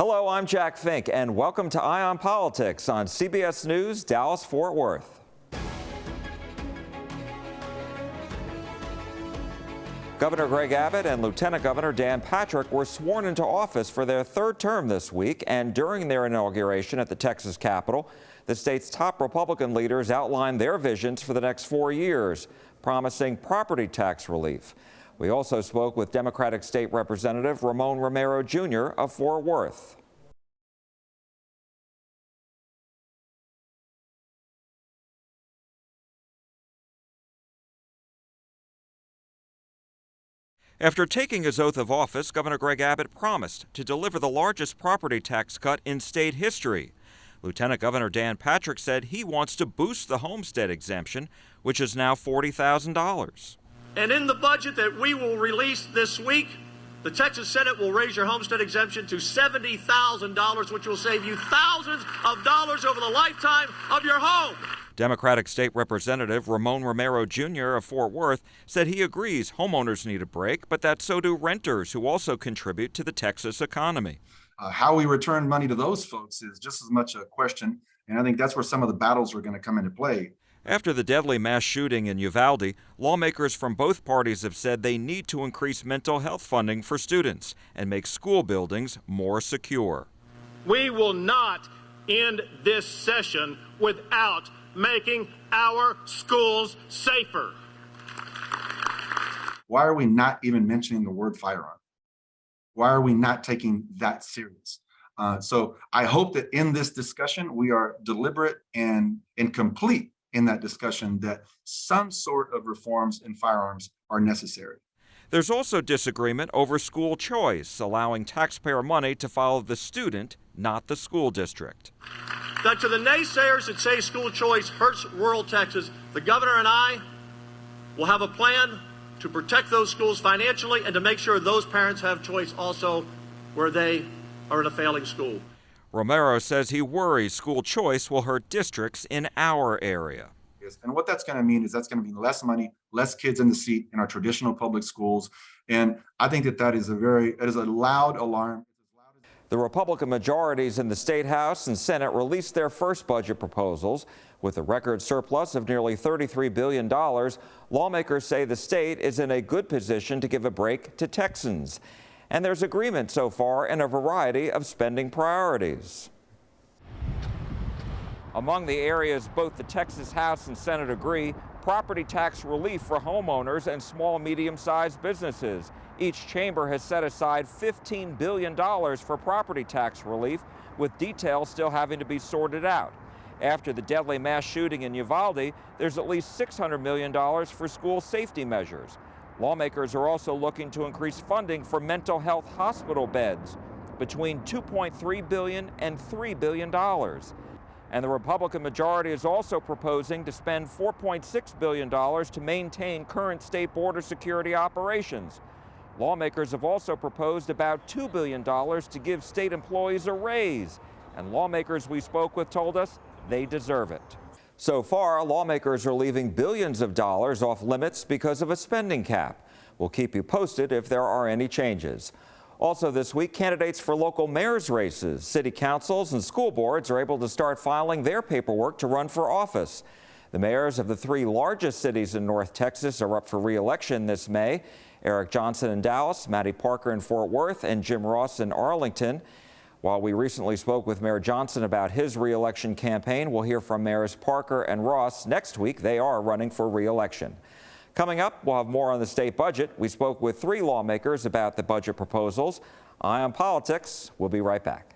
Hello, I'm Jack Fink, and welcome to Eye on Politics on CBS News, Dallas-Fort Worth. Governor Greg Abbott and Lieutenant Governor Dan Patrick were sworn into office for their third term this week, and during their inauguration at the Texas Capitol, the state's top Republican leaders outlined their visions for the next 4 years, promising property tax relief. We also spoke with Democratic State Representative Ramon Romero Jr. of Fort Worth. After taking his oath of office, Governor Greg Abbott promised to deliver the largest property tax cut in state history. Lieutenant Governor Dan Patrick said he wants to boost the homestead exemption, which is now $40,000. And in the budget that we will release this week, the Texas Senate will raise your homestead exemption to $70,000, which will save you thousands of dollars over the lifetime of your home. Democratic State Representative Ramon Romero Jr. of Fort Worth said he agrees homeowners need a break, but that so do renters who also contribute to the Texas economy. How we return money to those folks is just as much a question, and I think that's where some of the battles are going to come into play. After the deadly mass shooting in Uvalde, lawmakers from both parties have said they need to increase mental health funding for students and make school buildings more secure. We will not end this session without making our schools safer. Why are we not even mentioning the word firearm? Why are we not taking that serious? So I hope that in this discussion, we are deliberate and complete in that discussion that some sort of reforms in firearms are necessary. There's also disagreement over school choice, allowing taxpayer money to follow the student, not the school district. That to the naysayers that say school choice hurts rural Texas, the governor and I will have a plan to protect those schools financially and to make sure those parents have choice also where they are in a failing school. Romero says he worries school choice will hurt districts in our area. And what that's going to mean is that's going to be less money, less kids in the seat in our traditional public schools. And I think that is a loud alarm. The Republican majorities in the State House and Senate released their first budget proposals. With a record surplus of nearly $33 billion, lawmakers say the state is in a good position to give a break to Texans. And there's agreement so far in a variety of spending priorities. Among the areas both the Texas House and Senate agree, property tax relief for homeowners and small and medium-sized businesses. Each chamber has set aside $15 billion for property tax relief, with details still having to be sorted out. After the deadly mass shooting in Uvalde, there's at least $600 million for school safety measures. Lawmakers are also looking to increase funding for mental health hospital beds, between $2.3 billion and $3 billion. And the Republican majority is also proposing to spend $4.6 billion to maintain current state border security operations. Lawmakers have also proposed about $2 billion to give state employees a raise, and lawmakers we spoke with told us they deserve it. So far, lawmakers are leaving billions of dollars off limits because of a spending cap. We'll keep you posted if there are any changes. Also this week, candidates for local mayor's races, city councils, and school boards are able to start filing their paperwork to run for office. The mayors of the 3 largest cities in North Texas are up for re-election this May. Eric Johnson in Dallas, Matty Parker in Fort Worth, and Jim Ross in Arlington. While we recently spoke with Mayor Johnson about his re-election campaign, we'll hear from Mayors Parker and Ross next week. They are running for re-election. Coming up, we'll have more on the state budget. We spoke with 3 lawmakers about the budget proposals. Eye on Politics. We'll be right back.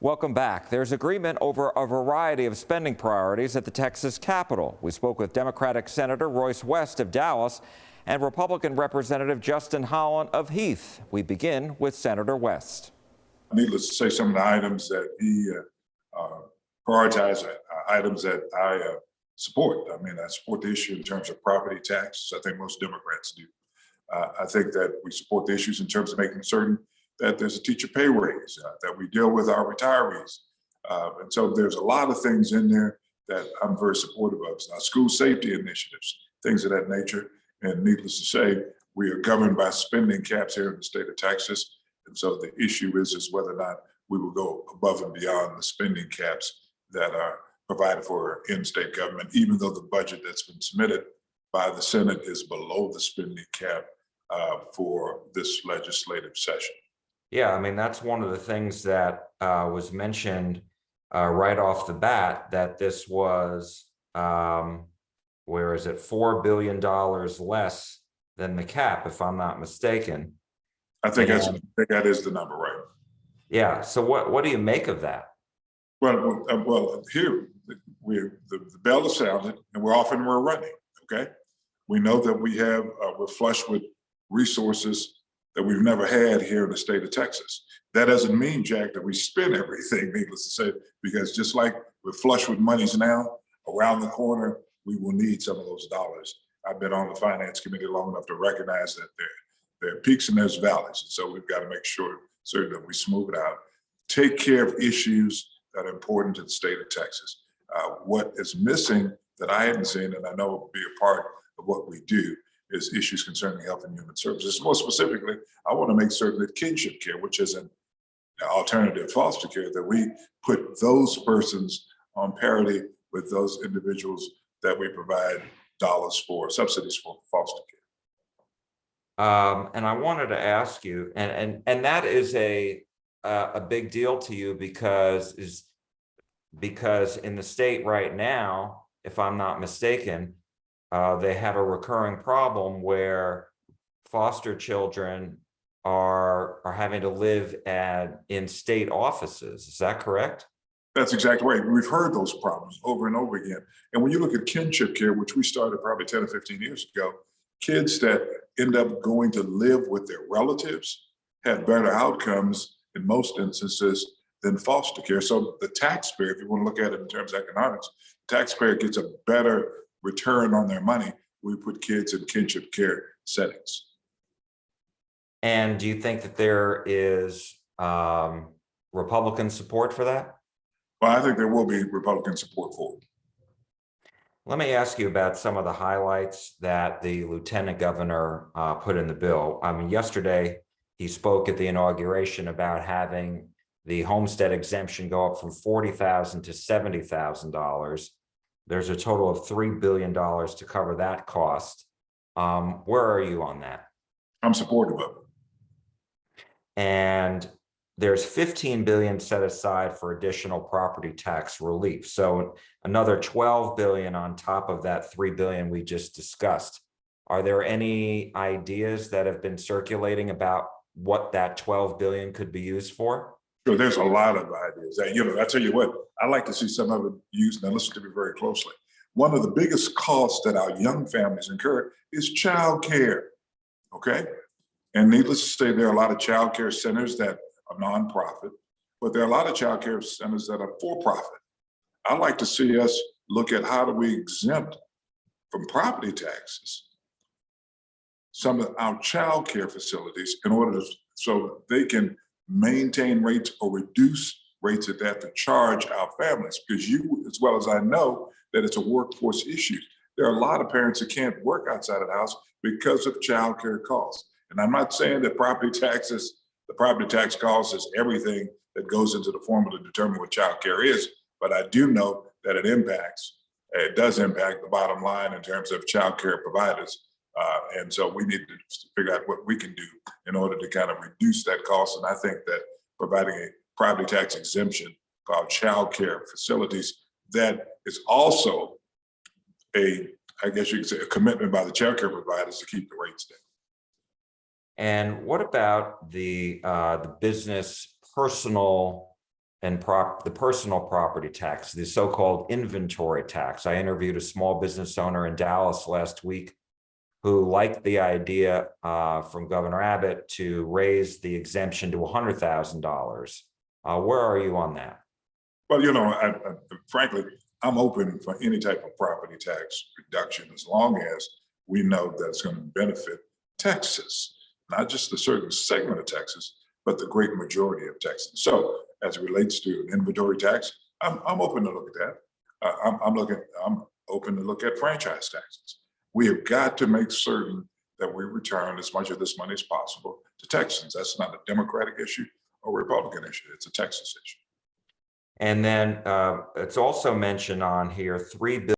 Welcome back. There's agreement over a variety of spending priorities at the Texas Capitol. We spoke with Democratic Senator Royce West of Dallas and Republican Representative Justin Holland of Heath. We begin with Senator West. Needless to say, some of the items that he prioritized are items that I support. I mean, I support the issue in terms of property taxes. I think most Democrats do. I think that we support the issues in terms of making certain that there's a teacher pay raise, that we deal with our retirees. And so there's a lot of things in there that I'm very supportive of. School safety initiatives, things of that nature. And needless to say, We are governed by spending caps here in the state of Texas. And so the issue is whether or not we will go above and beyond the spending caps that are provided for in-state government, even though the budget that's been submitted by the Senate is below the spending cap for this legislative session. Yeah, I mean, that's one of the things that was mentioned right off the bat, that this was, where is it, $4 billion less than the cap, if I'm not mistaken. I think that is the number, right? Yeah. So what do you make of that? Well, here the bell is sounded, and we're off and we're running. Okay, we know that we're flush with resources that we've never had here in the state of Texas. That doesn't mean, Jack, that we spend everything, needless to say, because just like we're flush with monies now, around the corner, we will need some of those dollars. I've been on the finance committee long enough to recognize that there are peaks and there's valleys. And so we've got to make sure certain that we smooth it out, take care of issues that are important to the state of Texas. What is missing that I haven't seen, and I know will be a part of what we do, is issues concerning health and human services. More specifically, I want to make certain that kinship care, which is an alternative foster care, that we put those persons on parity with those individuals that we provide dollars for, subsidies for foster care. And I wanted to ask you, and that is a big deal to you because in the state right now, if I'm not mistaken, they have a recurring problem where foster children are having to live in state offices. Is that correct? That's exactly right. We've heard those problems over and over again. And when you look at kinship care, which we started probably 10 or 15 years ago, kids that end up going to live with their relatives have better outcomes in most instances than foster care. So the taxpayer, if you want to look at it in terms of economics, taxpayer gets a better return on their money. We put kids in kinship care settings. And do you think that there is Republican support for that? Well, I think there will be Republican support for it. Let me ask you about some of the highlights that the lieutenant governor put in the bill. I mean, yesterday he spoke at the inauguration about having the homestead exemption go up from $40,000 to $70,000. There's a total of $3 billion to cover that cost. Where are you on that? I'm supportive of it. And there's $15 billion set aside for additional property tax relief. So another $12 billion on top of that $3 billion we just discussed. Are there any ideas that have been circulating about what that $12 billion could be used for? Sure, there's a lot of ideas. I tell you what, I like to see some of it used. Now listen to me very closely. One of the biggest costs that our young families incur is child care, okay? And needless to say, there are a lot of child care centers that are nonprofit, but there are a lot of child care centers that are for-profit. I'd like to see us look at how do we exempt from property taxes some of our child care facilities in order so they can maintain rates or reduce rates at that to charge our families, because you, as well as I know, that it's a workforce issue. There are a lot of parents that can't work outside of the house because of child care costs. And I'm not saying that the property tax cost is everything that goes into the formula to determine what child care is, but I do know that it does impact the bottom line in terms of child care providers. And so we need to figure out what we can do in order to kind of reduce that cost. And I think that providing a property tax exemption for our child care facilities, that is also I guess you could say, a commitment by the child care providers to keep the rates down. And what about the business personal and the personal property tax, the so-called inventory tax? I interviewed a small business owner in Dallas last week who liked the idea from Governor Abbott to raise the exemption to $100,000. Where are you on that? Well, frankly, I'm open for any type of property tax reduction as long as we know that it's going to benefit Texas, not just a certain segment of Texas, but the great majority of Texans. So as it relates to an inventory tax, I'm open to look at that. I'm open to look at franchise taxes. We have got to make certain that we return as much of this money as possible to Texans. That's not a Democratic issue or Republican issue. It's a Texas issue. And then it's also mentioned on here, $3 billion